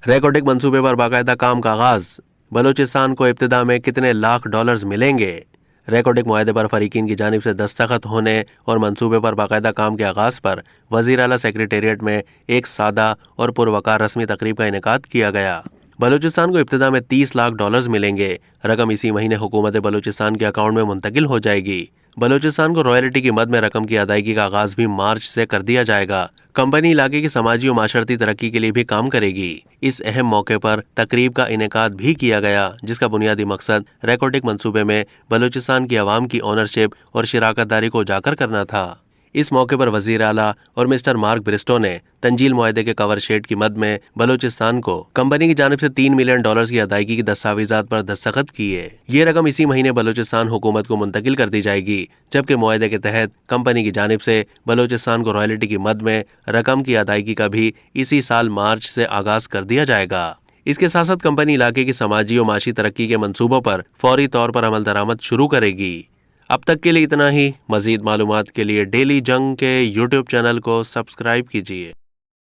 ریکوٹک منصوبے پر باقاعدہ کام کا آغاز، بلوچستان کو ابتدا میں کتنے لاکھ ڈالرز ملیں گے؟ ریکوٹک معاہدے پر فریقین کی جانب سے دستخط ہونے اور منصوبے پر باقاعدہ کام کے آغاز پر وزیر اعلیٰ سیکریٹریٹ میں ایک سادہ اور پروقار رسمی تقریب کا انعقاد کیا گیا۔ بلوچستان کو ابتدا میں 30 لاکھ ڈالرز ملیں گے۔ رقم اسی مہینے حکومت بلوچستان کے اکاؤنٹ میں منتقل ہو جائے گی۔ بلوچستان کو رائلٹی کی مد میں رقم کی ادائیگی کا آغاز بھی مارچ سے کر دیا جائے گا۔ کمپنی علاقے کی سماجی و معاشرتی ترقی کے لیے بھی کام کرے گی۔ اس اہم موقع پر تقریب کا انعقاد بھی کیا گیا، جس کا بنیادی مقصد ریکوٹک منصوبے میں بلوچستان کی عوام کی اونرشپ اور شراکت داری کو اجاگر کرنا تھا۔ اس موقع پر وزیر اعلیٰ اور مسٹر مارک برسٹو نے تنجیل معاہدے کے کور شیٹ کی مد میں بلوچستان کو کمپنی کی جانب سے 3 ملین ڈالرز کی ادائیگی کی دستاویزات پر دستخط کیے۔ یہ رقم اسی مہینے بلوچستان حکومت کو منتقل کر دی جائے گی، جبکہ معاہدے کے تحت کمپنی کی جانب سے بلوچستان کو رائلٹی کی مد میں رقم کی ادائیگی کا بھی اسی سال مارچ سے آغاز کر دیا جائے گا۔ اس کے ساتھ ساتھ کمپنی علاقے کی سماجی و معاشی ترقی کے منصوبوں پر فوری طور پر عمل درآمد شروع کرے گی۔ اب تک کے لیے اتنا ہی۔ مزید معلومات کے لیے ڈیلی جنگ کے یوٹیوب چینل کو سبسکرائب کیجیے۔